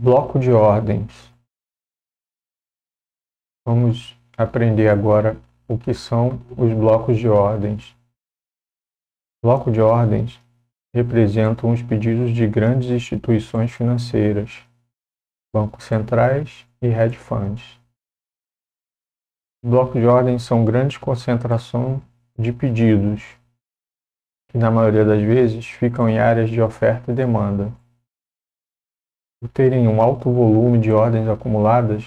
Bloco de ordens. Vamos aprender agora o que são os blocos de ordens. Bloco de ordens representam os pedidos de grandes instituições financeiras, bancos centrais e hedge funds. Blocos de ordens são grandes concentrações de pedidos, que na maioria das vezes ficam em áreas de oferta e demanda. Por terem um alto volume de ordens acumuladas,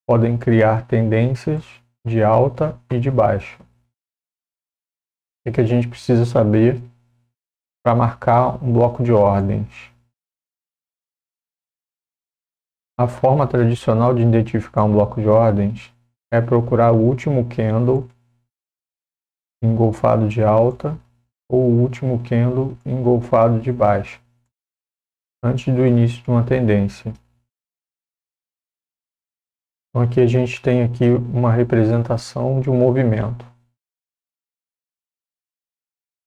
podem criar tendências de alta e de baixa. O que a gente precisa saber para marcar um bloco de ordens? A forma tradicional de identificar um bloco de ordens é procurar o último candle engolfado de alta ou o último candle engolfado de baixa, antes do início de uma tendência. Então aqui a gente tem aqui uma representação de um movimento.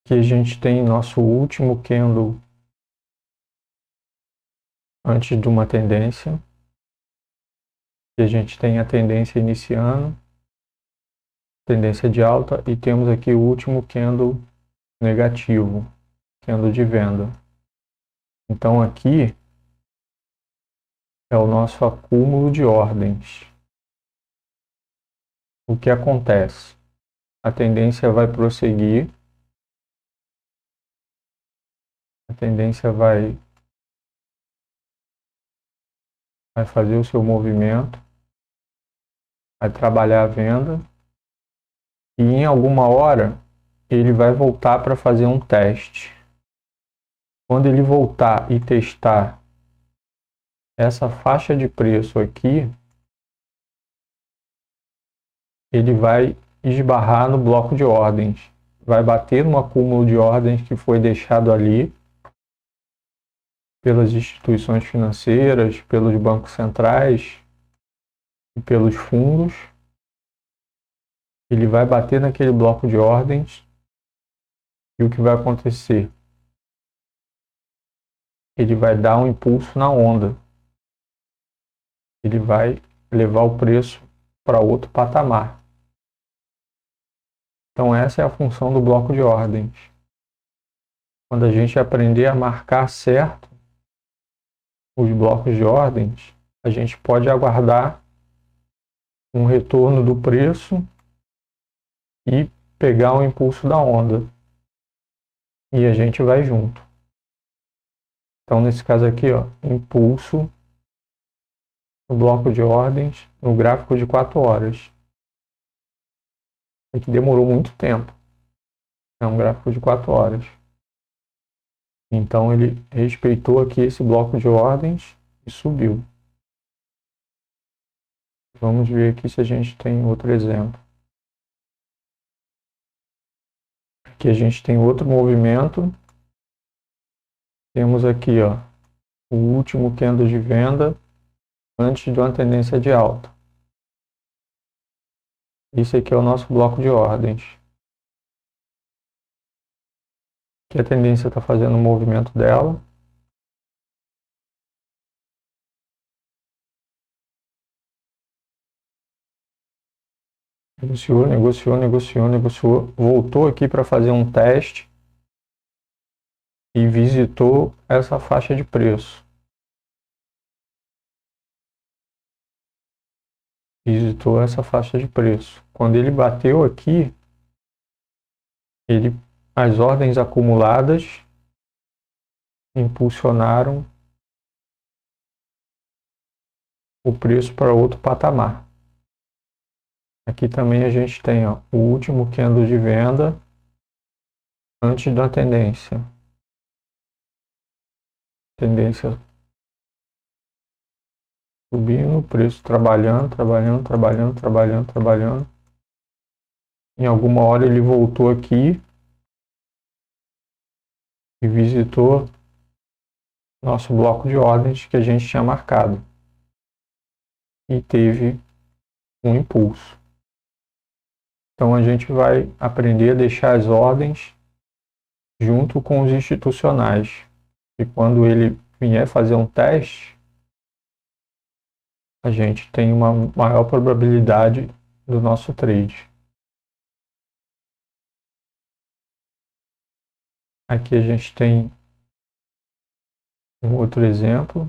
Aqui a gente tem nosso último candle antes de uma tendência. Aqui a gente tem a tendência iniciando, tendência de alta, e temos aqui o último candle negativo, candle de venda. Então aqui é o nosso acúmulo de ordens. O que acontece? A tendência vai prosseguir, a tendência vai fazer o seu movimento, vai trabalhar a venda, e em alguma hora ele vai voltar para fazer um teste. Quando ele voltar e testar essa faixa de preço aqui, ele vai esbarrar no bloco de ordens, vai bater no acúmulo de ordens que foi deixado ali pelas instituições financeiras, pelos bancos centrais e pelos fundos. Ele vai bater naquele bloco de ordens e o que vai acontecer? Ele vai dar um impulso na onda. Ele vai levar o preço para outro patamar. Então essa é a função do bloco de ordens. Quando a gente aprender a marcar certo os blocos de ordens, a gente pode aguardar um retorno do preço e pegar o impulso da onda. E a gente vai junto. Então nesse caso aqui, ó, impulso no bloco de ordens no gráfico de 4 horas. É que demorou muito tempo. É um gráfico de 4 horas. Então ele respeitou aqui esse bloco de ordens e subiu. Vamos ver aqui se a gente tem outro exemplo. Aqui a gente tem outro movimento. Temos aqui, ó, o último candle de venda antes de uma tendência de alta. Esse aqui é o nosso bloco de ordens. Aqui a tendência está fazendo o movimento dela. Negociou, negociou, negociou, negociou. Voltou aqui para fazer um teste e visitou essa faixa de preço. Visitou essa faixa de preço. Quando ele bateu aqui, as ordens acumuladas impulsionaram o preço para outro patamar. Aqui também a gente tem, ó, o último candle de venda antes da tendência. Tendência subindo, preço trabalhando, trabalhando, trabalhando, trabalhando, trabalhando. Em alguma hora ele voltou aqui e visitou nosso bloco de ordens que a gente tinha marcado. E teve um impulso. Então a gente vai aprender a deixar as ordens junto com os institucionais. E quando ele vier fazer um teste, a gente tem uma maior probabilidade do nosso trade. Aqui a gente tem um outro exemplo.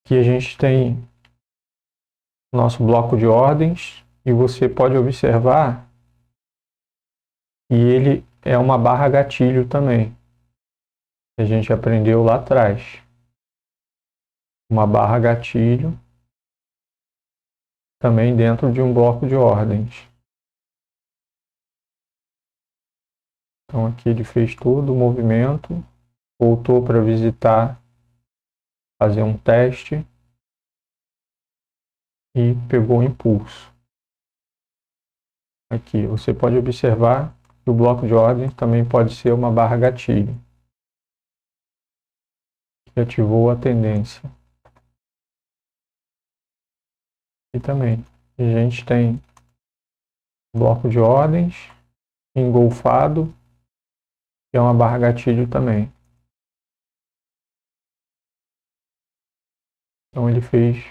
Aqui a gente tem nosso bloco de ordens e você pode observar que ele é uma barra gatilho também. A gente aprendeu lá atrás. Uma barra gatilho também dentro de um bloco de ordens. Então aqui ele fez todo o movimento, voltou para visitar, fazer um teste e pegou o impulso. Aqui você pode observar que o bloco de ordem também pode ser uma barra gatilho, que ativou a tendência. E também a gente tem bloco de ordens engolfado, que é uma barra gatilho também. Então ele fez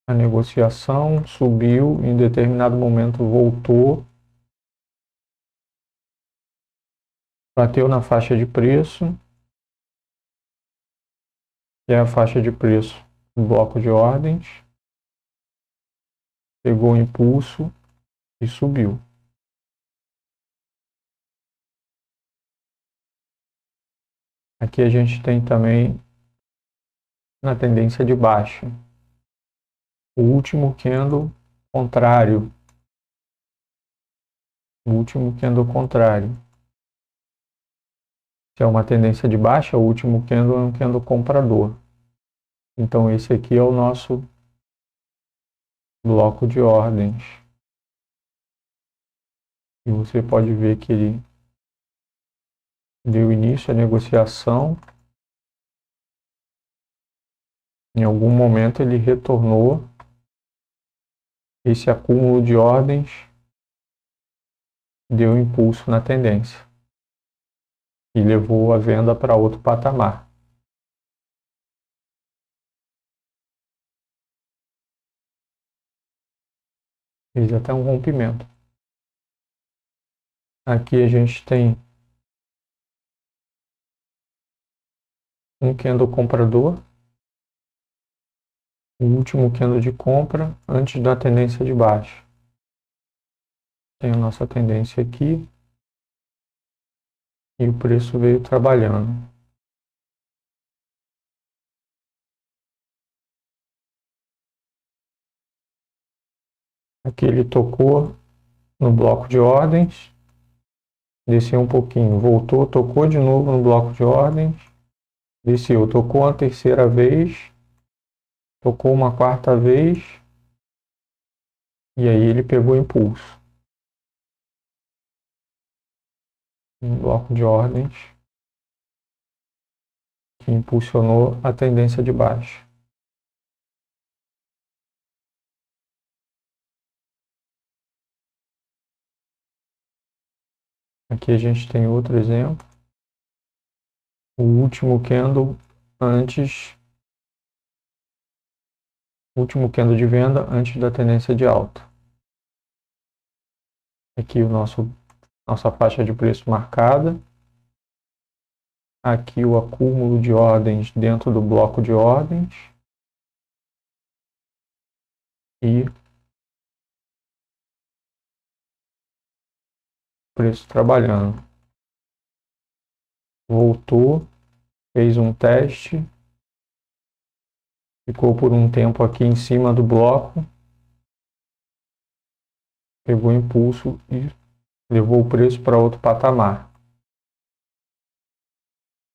a negociação, subiu, em determinado momento voltou, bateu na faixa de preço, que é a faixa de preço do bloco de ordens, pegou o impulso e subiu. Aqui a gente tem também na tendência de baixa o último candle contrário. O último candle contrário. Se é uma tendência de baixa, o último candle é um candle comprador. Então esse aqui é o nosso bloco de ordens. E você pode ver que ele deu início à negociação. Em algum momento ele retornou esse acúmulo de ordens, deu impulso na tendência e levou a venda para outro patamar. Fez até um rompimento. Aqui a gente tem um candle comprador, o último candle de compra antes da tendência de baixa. Tem a nossa tendência aqui e o preço veio trabalhando. Aqui ele tocou no bloco de ordens, desceu um pouquinho, voltou, tocou de novo no bloco de ordens, desceu, tocou a terceira vez, tocou uma quarta vez e aí ele pegou impulso. Um bloco de ordens que impulsionou a tendência de baixa. Aqui a gente tem outro exemplo. O último candle de venda antes da tendência de alta. Aqui nossa faixa de preço marcada. Aqui o acúmulo de ordens dentro do bloco de ordens. E preço trabalhando. Voltou, fez um teste, ficou por um tempo aqui em cima do bloco, pegou impulso e levou o preço para outro patamar.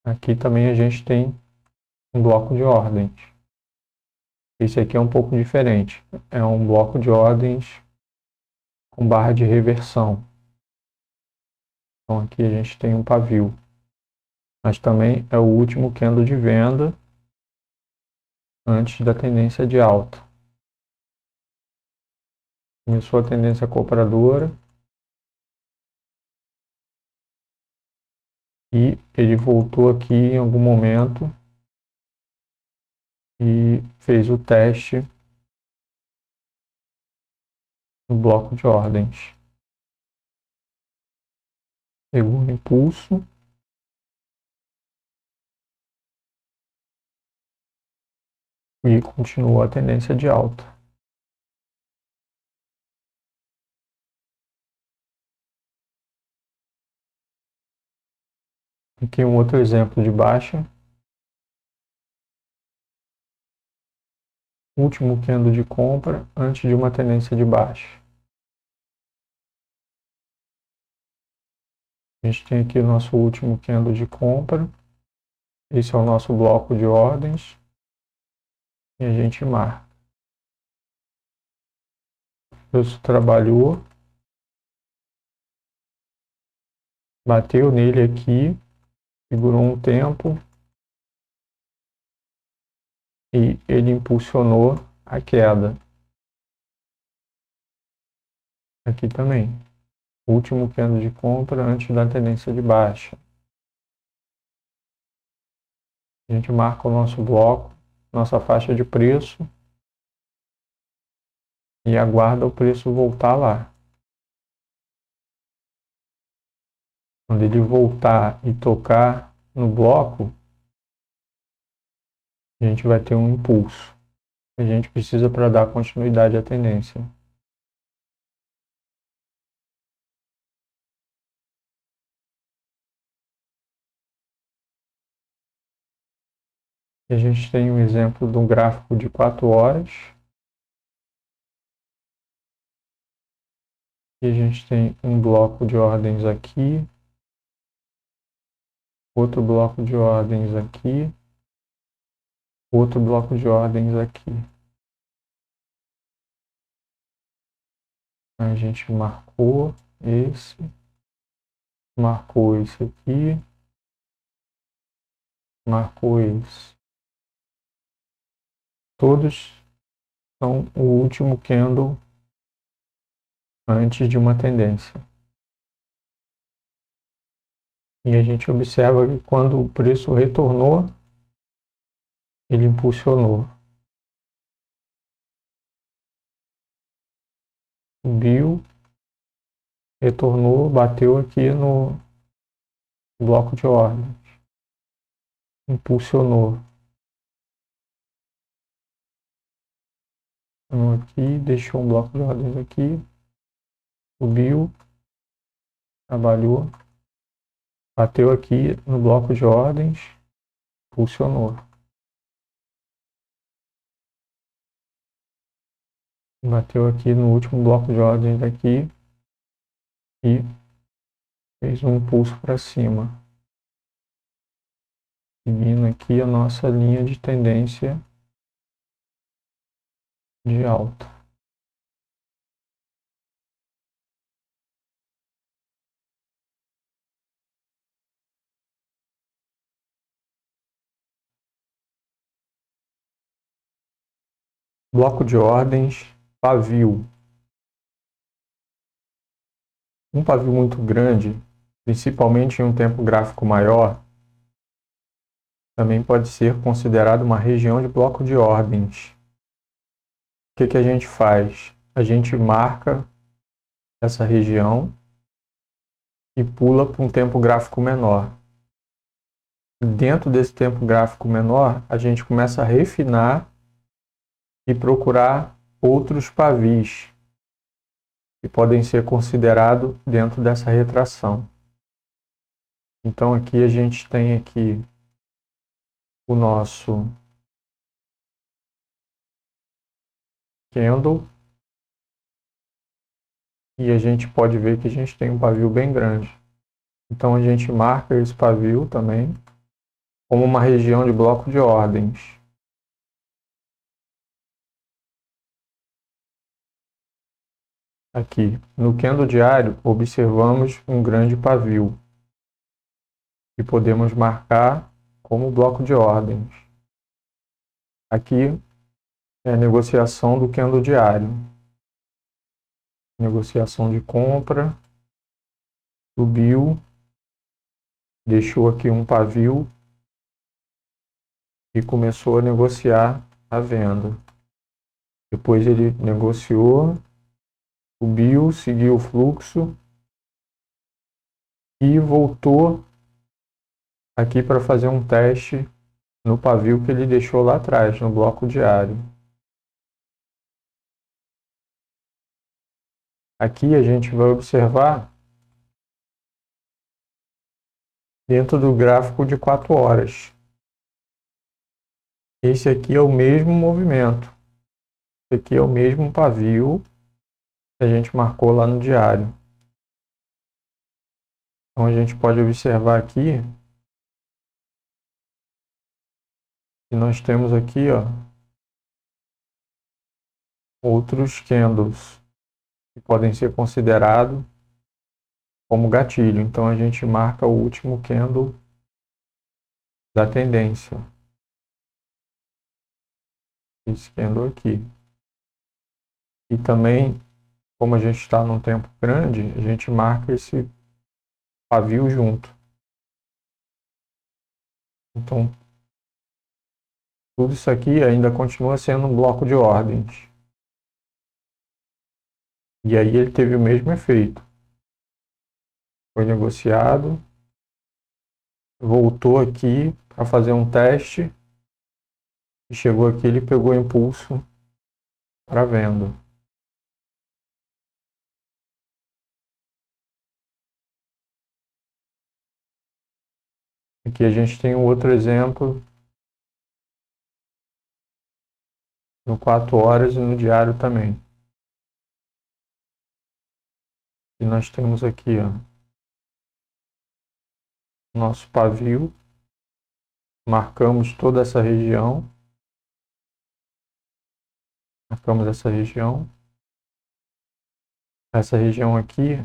Aqui também a gente tem um bloco de ordens. Esse aqui é um pouco diferente. É um bloco de ordens com barra de reversão. Então aqui a gente tem um pavio. Mas também é o último candle de venda antes da tendência de alta. Começou a tendência compradora e ele voltou aqui em algum momento e fez o teste no bloco de ordens. Pegou o impulso e continuou a tendência de alta. Aqui um outro exemplo de baixa. Último candle de compra antes de uma tendência de baixa. A gente tem aqui o nosso último candle de compra. Esse é o nosso bloco de ordens. E a gente marca. O preço trabalhou. Bateu nele aqui. Segurou um tempo. E ele impulsionou a queda. Aqui também. Último candle de compra antes da tendência de baixa. A gente marca o nosso bloco, nossa faixa de preço e aguarda o preço voltar lá. Quando ele voltar e tocar no bloco, a gente vai ter um impulso. A gente precisa para dar continuidade à tendência. E a gente tem um exemplo de um gráfico de 4 horas. E a gente tem um bloco de ordens aqui. Outro bloco de ordens aqui. Outro bloco de ordens aqui. A gente marcou esse. Marcou esse aqui. Marcou esse. Todos são o último candle antes de uma tendência. E a gente observa que quando o preço retornou, ele impulsionou. Subiu, retornou, bateu aqui no bloco de ordens. Impulsionou. Aqui, deixou um bloco de ordens aqui. Subiu, trabalhou, bateu aqui no bloco de ordens, impulsionou. Bateu aqui no último bloco de ordens aqui e fez um impulso para cima. Seguindo aqui a nossa linha de tendência de alta. Bloco de ordens, pavio. Um pavio muito grande, principalmente em um tempo gráfico maior, também pode ser considerado uma região de bloco de ordens. O que a gente faz? A gente marca essa região e pula para um tempo gráfico menor. Dentro desse tempo gráfico menor, a gente começa a refinar e procurar outros pavis que podem ser considerados dentro dessa retração. Então aqui a gente tem aqui o nosso candle e a gente pode ver que a gente tem um pavio bem grande. Então a gente marca esse pavio também como uma região de bloco de ordens. Aqui, no candle diário, observamos um grande pavio que podemos marcar como bloco de ordens. Aqui é a negociação do candle diário. Negociação de compra, subiu, deixou aqui um pavio e começou a negociar à venda. Depois ele negociou, subiu, seguiu o fluxo e voltou aqui para fazer um teste no pavio que ele deixou lá atrás, no bloco diário. Aqui a gente vai observar dentro do gráfico de 4 horas. Esse aqui é o mesmo movimento. Esse aqui é o mesmo pavio que a gente marcou lá no diário. Então a gente pode observar aqui que nós temos aqui, ó, outros candles que podem ser considerados como gatilho. Então a gente marca o último candle da tendência. Esse candle aqui. E também, como a gente está num tempo grande, a gente marca esse pavio junto. Então, tudo isso aqui ainda continua sendo um bloco de ordens. E aí ele teve o mesmo efeito. Foi negociado, voltou aqui para fazer um teste e chegou aqui, ele pegou impulso para venda. Aqui a gente tem um outro exemplo no 4 horas e no diário também. E nós temos aqui, ó, nosso pavio, marcamos toda essa região, marcamos essa região aqui,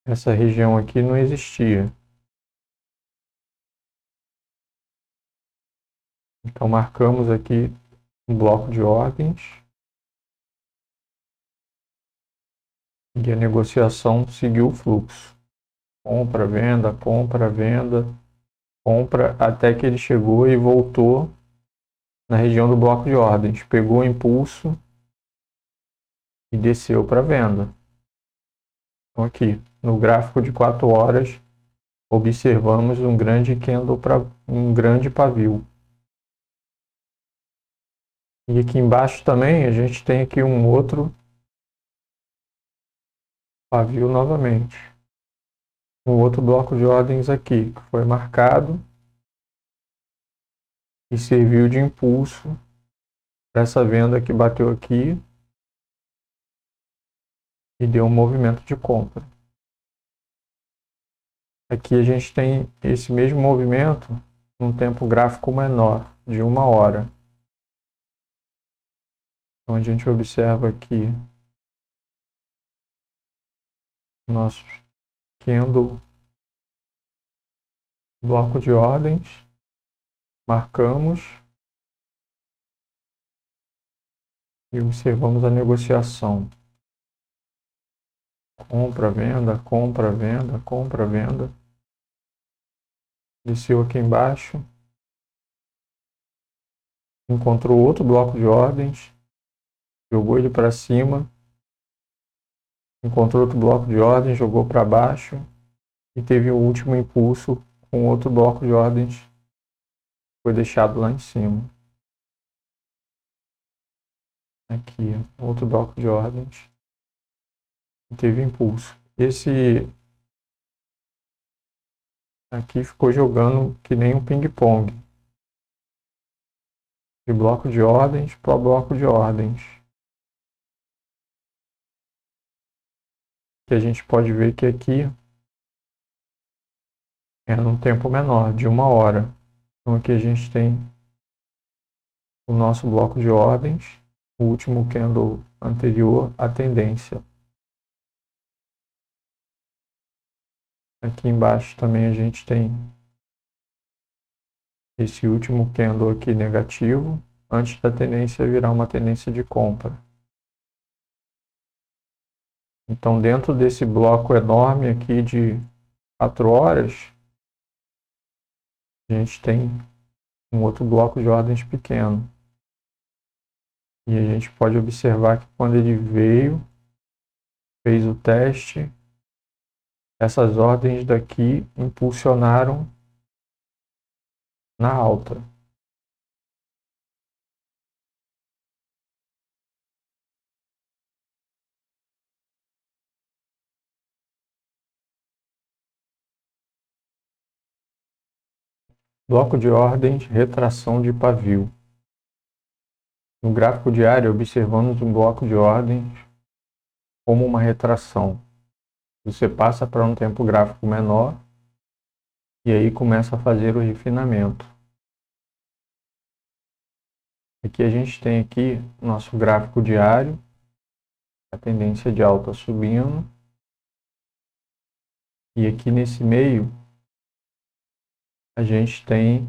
essa região aqui não existia. Então marcamos aqui um bloco de ordens e a negociação seguiu o fluxo. Compra, venda, compra, venda, compra, até que ele chegou e voltou na região do bloco de ordens. Pegou o impulso e desceu para venda. Então aqui, no gráfico de 4 horas, observamos um grande candle para um grande pavio. E aqui embaixo também a gente tem aqui um outro pavio novamente. Um outro bloco de ordens aqui, que foi marcado e serviu de impulso para essa venda que bateu aqui e deu um movimento de compra. Aqui a gente tem esse mesmo movimento num tempo gráfico menor, de 1 hora. Então a gente observa aqui nosso candle, bloco de ordens, marcamos e observamos a negociação. Compra, venda, compra, venda, compra, venda. Desceu aqui embaixo. Encontrou outro bloco de ordens. Jogou ele para cima. Encontrou outro bloco de ordens, jogou para baixo. E teve o último impulso com outro bloco de ordens. Foi deixado lá em cima. Aqui, outro bloco de ordens. Teve impulso. Esse aqui ficou jogando que nem um ping-pong. De bloco de ordens para bloco de ordens. Que a gente pode ver que aqui é num tempo menor, de 1 hora. Então aqui a gente tem o nosso bloco de ordens, o último candle anterior à tendência. Aqui embaixo também a gente tem esse último candle aqui negativo, antes da tendência virar uma tendência de compra. Então dentro desse bloco enorme aqui de 4 horas, a gente tem um outro bloco de ordens pequeno. E a gente pode observar que quando ele veio, fez o teste, essas ordens daqui impulsionaram na alta. Bloco de ordens, retração de pavio. No gráfico diário, observamos um bloco de ordens como uma retração. Você passa para um tempo gráfico menor e aí começa a fazer o refinamento. Aqui a gente tem aqui nosso gráfico diário, a tendência de alta subindo. E aqui nesse meio, a gente tem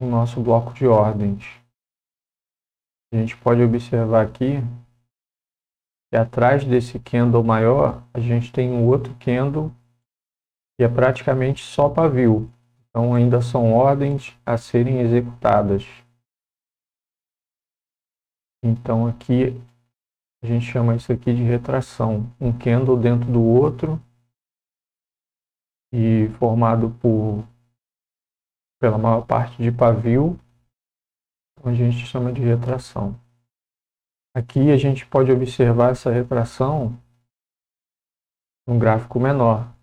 o nosso bloco de ordens. A gente pode observar aqui que atrás desse candle maior, a gente tem um outro candle que é praticamente só pavio. Então ainda são ordens a serem executadas. Então aqui a gente chama isso aqui de retração. Um candle dentro do outro e formado pela maior parte de pavio, então a gente chama de retração. Aqui a gente pode observar essa retração num gráfico menor,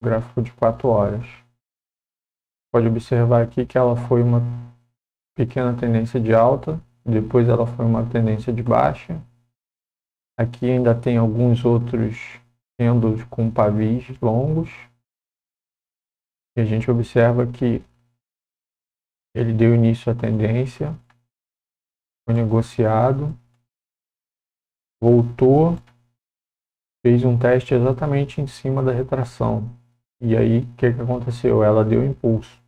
gráfico de 4 horas. Pode observar aqui que ela foi uma pequena tendência de alta, depois ela foi uma tendência de baixa. Aqui ainda tem alguns outros candles com pavis longos. E a gente observa que ele deu início à tendência, foi negociado, voltou, fez um teste exatamente em cima da retração. E aí, o que aconteceu? Ela deu impulso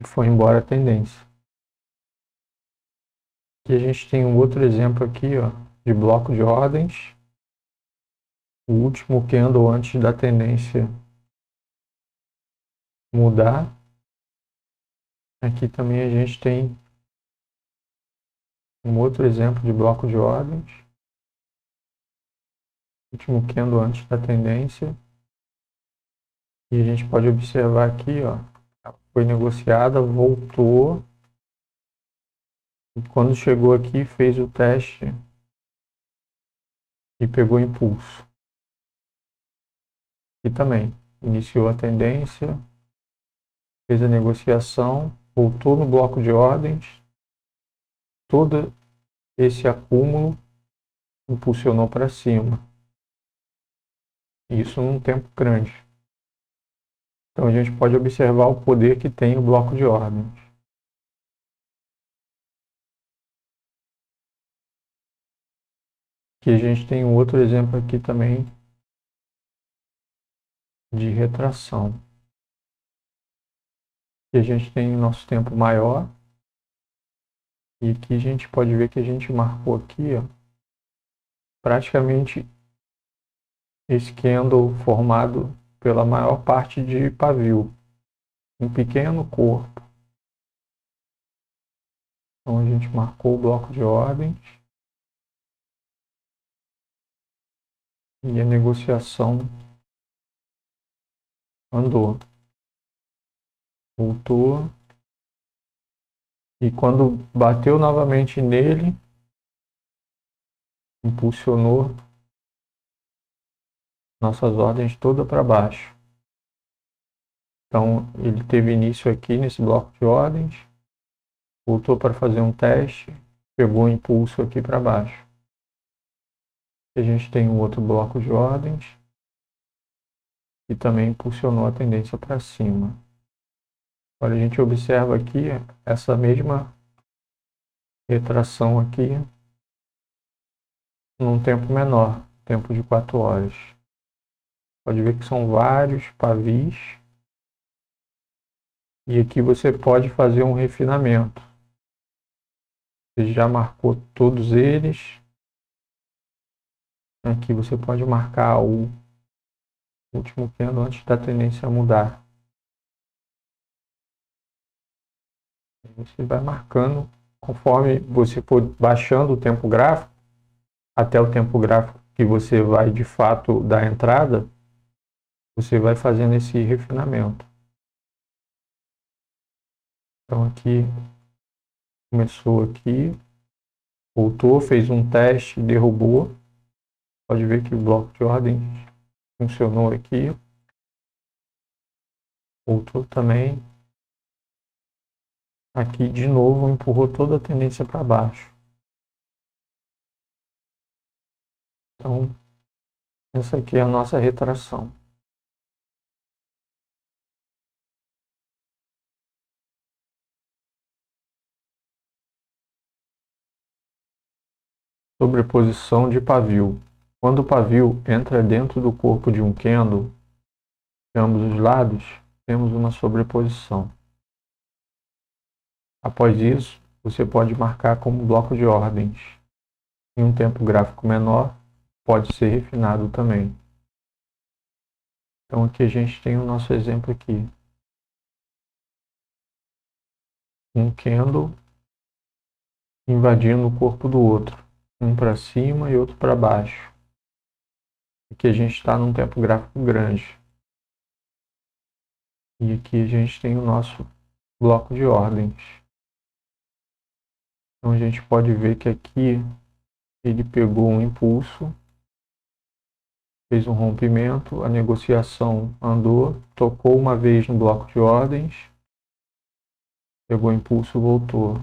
e foi embora a tendência. Aqui a gente tem um outro exemplo aqui, ó, de bloco de ordens. O último candle antes da tendência mudar. Aqui também a gente tem um outro exemplo de bloco de ordens. Último candle antes da tendência. E a gente pode observar aqui, ó, foi negociada, voltou. E quando chegou aqui, fez o teste e pegou impulso. E também iniciou a tendência, fez a negociação, voltou no bloco de ordens. Todo esse acúmulo impulsionou para cima. Isso num tempo grande. Então a gente pode observar o poder que tem o bloco de ordens. Aqui a gente tem um outro exemplo aqui também de retração. E a gente tem nosso tempo maior. E aqui a gente pode ver que a gente marcou aqui, ó, praticamente esse candle formado pela maior parte de pavio. Um pequeno corpo. Então a gente marcou o bloco de ordens. E a negociação andou. Voltou. E quando bateu novamente nele, impulsionou nossas ordens todas para baixo. Então ele teve início aqui nesse bloco de ordens, voltou para fazer um teste, pegou o impulso aqui para baixo. A gente tem um outro bloco de ordens e também impulsionou a tendência para cima. Agora a gente observa aqui essa mesma retração aqui num tempo menor, tempo de 4 horas. Pode ver que são vários pavis. E aqui você pode fazer um refinamento. Você já marcou todos eles. Aqui você pode marcar último candle antes da tendência mudar. Você vai marcando conforme você for baixando o tempo gráfico, até o tempo gráfico que você vai de fato dar entrada, você vai fazendo esse refinamento. Então aqui, começou aqui, voltou, fez um teste, derrubou. Pode ver que o bloco de ordem funcionou aqui. Voltou também. Aqui de novo empurrou toda a tendência para baixo. Então, essa aqui é a nossa retração. Sobreposição de pavio. Quando o pavio entra dentro do corpo de um candle, de ambos os lados, temos uma sobreposição. Após isso, você pode marcar como bloco de ordens. Em um tempo gráfico menor, pode ser refinado também. Então aqui a gente tem o nosso exemplo aqui. Um candle invadindo o corpo do outro. Um para cima e outro para baixo. Aqui a gente está num tempo gráfico grande. E aqui a gente tem o nosso bloco de ordens. Então a gente pode ver que aqui ele pegou um impulso, fez um rompimento, a negociação andou, tocou uma vez no bloco de ordens, pegou impulso, voltou.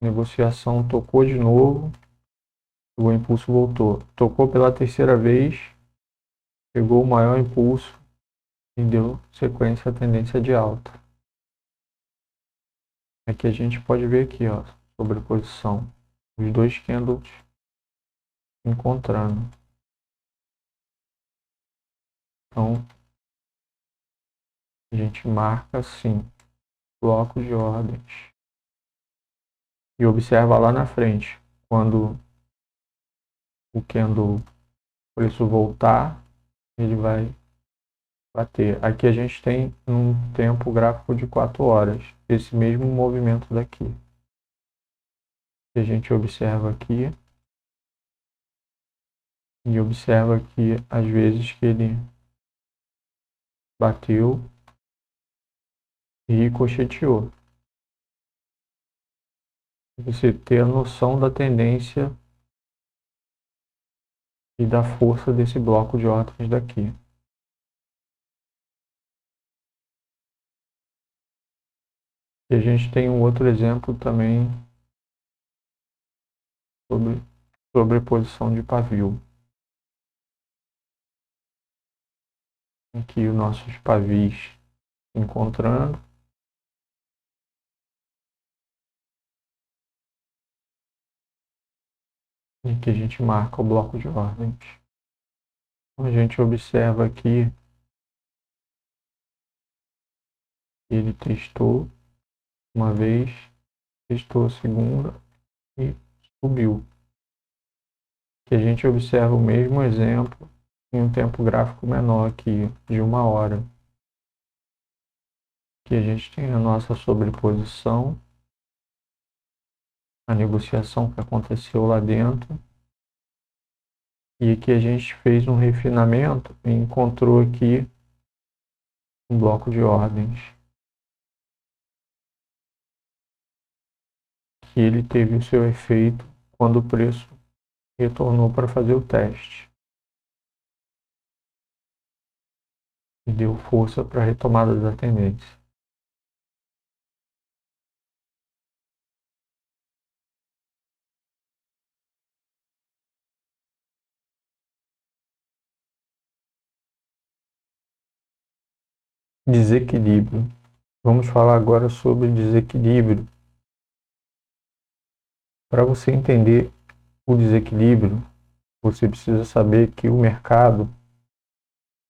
Negociação tocou de novo, pegou impulso, voltou. Tocou pela terceira vez, pegou o maior impulso e deu sequência à tendência de alta. Aqui a gente pode ver aqui, ó, sobreposição, os dois candles encontrando. Então, a gente marca assim, bloco de ordens. E observa lá na frente, quando o candle, o preço voltar, ele vai bater. Aqui a gente tem um tempo gráfico de 4 horas, esse mesmo movimento daqui. A gente observa aqui, e observa aqui as vezes que ele bateu e ricocheteou. Você ter a noção da tendência e da força desse bloco de ordens daqui. E a gente tem um outro exemplo também sobre sobreposição de pavio. Aqui os nossos pavis se encontrando. E aqui a gente marca o bloco de ordens. A gente observa aqui que ele testou uma vez, testou a segunda e subiu. Que a gente observa o mesmo exemplo em um tempo gráfico menor aqui, de 1 hora. Que a gente tem a nossa sobreposição, a negociação que aconteceu lá dentro. E aqui a gente fez um refinamento e encontrou aqui um bloco de ordens. Que ele teve o seu efeito quando o preço retornou para fazer o teste. E deu força para a retomada da tendência. Desequilíbrio. Vamos falar agora sobre desequilíbrio. Para você entender o desequilíbrio, você precisa saber que o mercado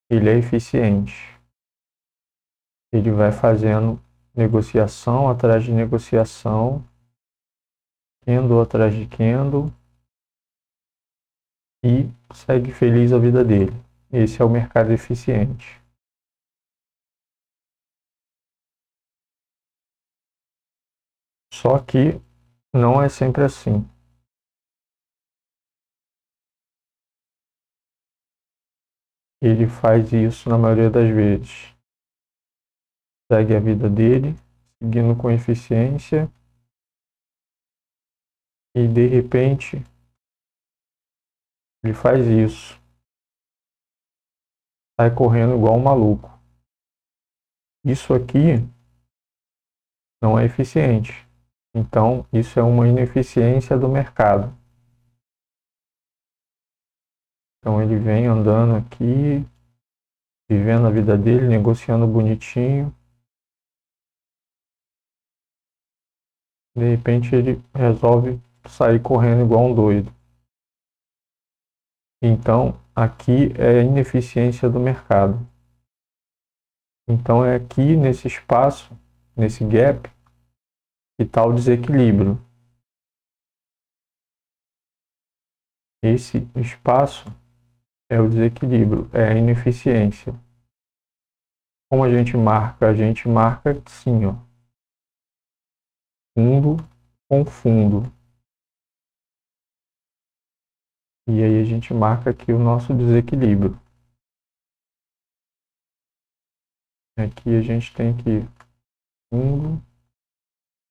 ele é eficiente. Ele vai fazendo negociação atrás de negociação, candle atrás de candle, e segue feliz a vida dele. esse é o mercado eficiente. Só que não é sempre assim. Ele faz isso na maioria das vezes. Segue a vida dele, seguindo com eficiência, e de repente ele faz isso. Sai correndo igual um maluco. Isso aqui não é eficiente. Então, isso é uma ineficiência do mercado. Então, ele vem andando aqui, vivendo a vida dele, negociando bonitinho. De repente, ele resolve sair correndo igual um doido. Então, aqui é a ineficiência do mercado. Então, é aqui nesse espaço, nesse gap, que está o desequilíbrio. Esse espaço é o desequilíbrio, é a ineficiência. Como a gente marca? A gente marca assim, ó, fundo com fundo. E aí a gente marca aqui o nosso desequilíbrio. Aqui a gente tem aqui fundo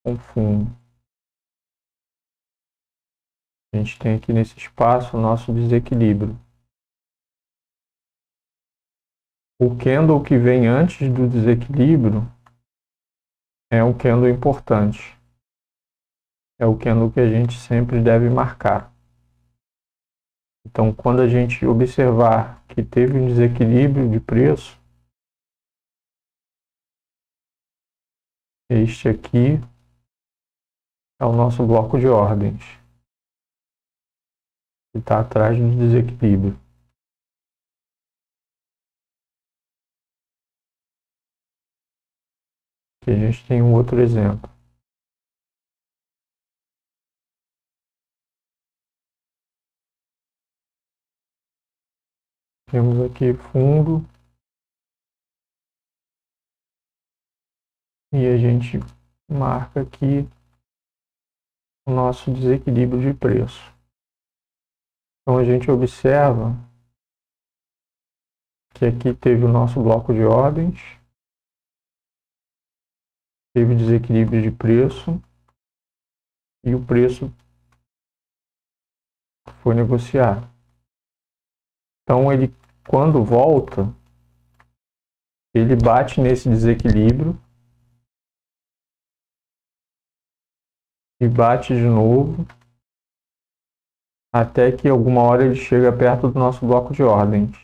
com fundo. A gente tem aqui nesse espaço o nosso desequilíbrio. O candle que vem antes do desequilíbrio é um candle importante. É o candle que a gente sempre deve marcar. Então, quando a gente observar que teve um desequilíbrio de preço, este aqui é o nosso bloco de ordens, que está atrás do desequilíbrio. Aqui a gente tem um outro exemplo. Temos aqui fundo e a gente marca aqui o nosso desequilíbrio de preço. Então a gente observa que aqui teve o nosso bloco de ordens, teve desequilíbrio de preço e o preço foi negociar. Então ele, quando volta, ele bate nesse desequilíbrio e bate de novo até que alguma hora ele chega perto do nosso bloco de ordens.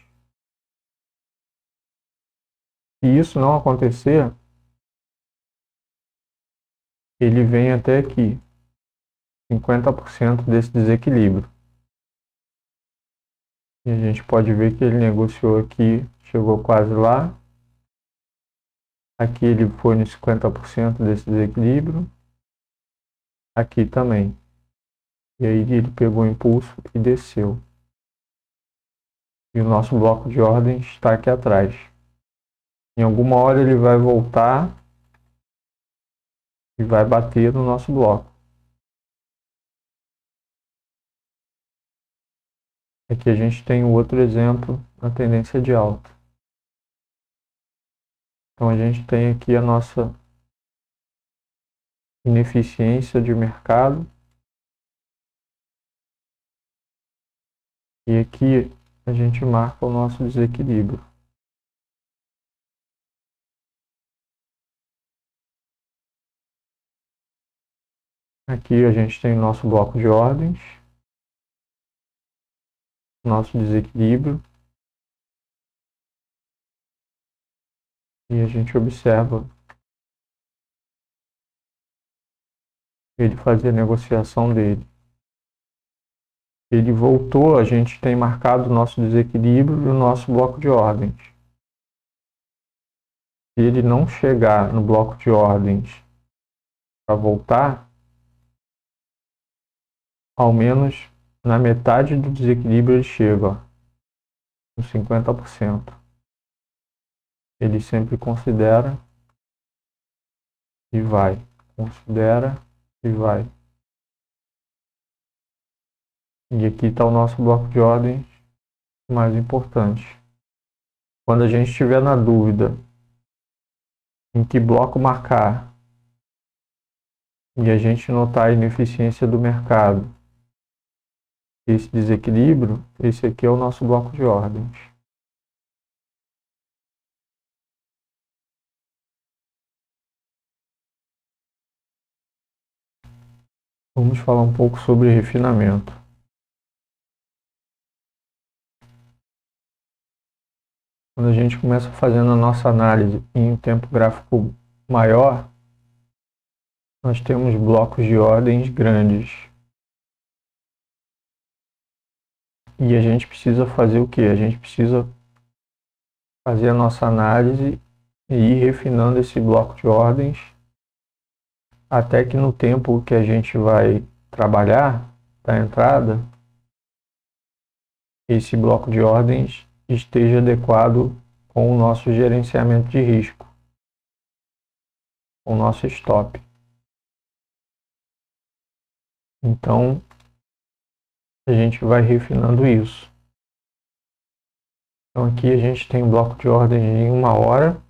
Se isso não acontecer, ele vem até aqui, 50% desse desequilíbrio. E a gente pode ver que ele negociou aqui, chegou quase lá. Aqui ele foi nos 50% desse desequilíbrio. Aqui também. E aí ele pegou o impulso e desceu. E o nosso bloco de ordens está aqui atrás. Em alguma hora ele vai voltar e vai bater no nosso bloco. Aqui a gente tem outro exemplo na tendência de alta. Então a gente tem aqui a nossa ineficiência de mercado. E aqui a gente marca o nosso desequilíbrio. Aqui a gente tem o nosso bloco de ordens, nosso desequilíbrio. E a gente observa ele fazer a negociação dele. Ele voltou, a gente tem marcado o nosso desequilíbrio e o nosso bloco de ordens. Se ele não chegar no bloco de ordens para voltar, ao menos na metade do desequilíbrio ele chega. Ó. com 50%. Ele sempre considera e vai. Considera e vai. E aqui está o nosso bloco de ordens mais importante. Quando a gente estiver na dúvida em que bloco marcar e a gente notar a ineficiência do mercado, esse desequilíbrio, esse aqui é o nosso bloco de ordens. Vamos falar um pouco sobre refinamento. Quando a gente começa fazendo a nossa análise em um tempo gráfico maior, nós temos blocos de ordens grandes. E a gente precisa fazer o quê? A gente precisa fazer a nossa análise e ir refinando esse bloco de ordens até que no tempo que a gente vai trabalhar da entrada, esse bloco de ordens esteja adequado com o nosso gerenciamento de risco, com o nosso stop. Então, a gente vai refinando isso. Então, aqui a gente tem um bloco de ordem em 1 hora.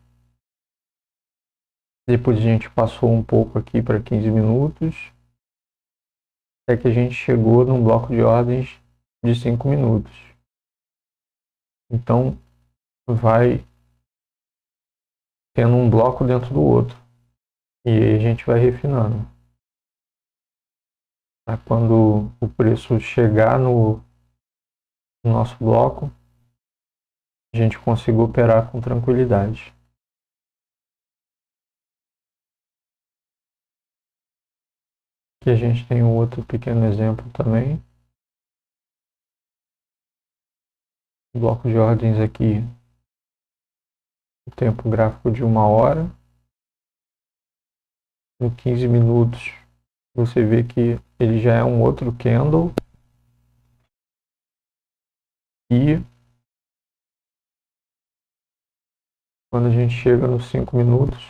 Depois a gente passou um pouco aqui para 15 minutos. Até que a gente chegou num bloco de ordens de 5 minutos. Então, vai tendo um bloco dentro do outro. E aí a gente vai refinando. Tá? Quando o preço chegar no nosso bloco, a gente consiga operar com tranquilidade. Aqui a gente tem um outro pequeno exemplo também. Bloco de ordens aqui, o tempo gráfico de 1 hora. No 15 minutos, você vê que ele já é um outro candle. E quando a gente chega nos 5 minutos,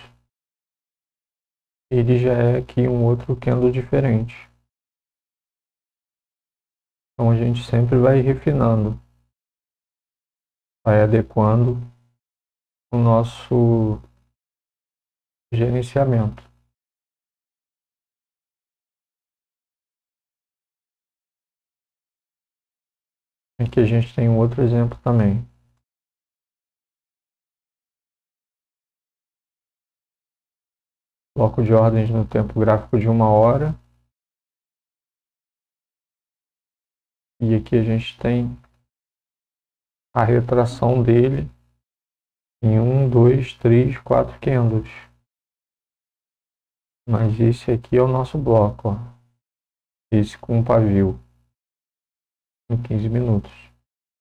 ele já é aqui um outro candle diferente. Então a gente sempre vai refinando, vai adequando o nosso gerenciamento. Aqui a gente tem um outro exemplo também. Bloco de ordens no tempo gráfico de 1 hora. E aqui a gente tem a retração dele em 1, 2, 3, 4 candles. Mas esse aqui é o nosso bloco, ó. Esse com um pavio em 15 minutos.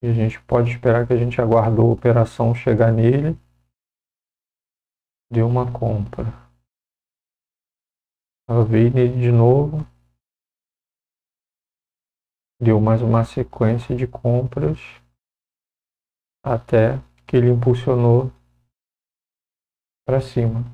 E a gente pode esperar que a gente aguardou a operação chegar nele, deu uma compra. Ela veio nele de novo, deu mais uma sequência de compras até que ele impulsionou para cima.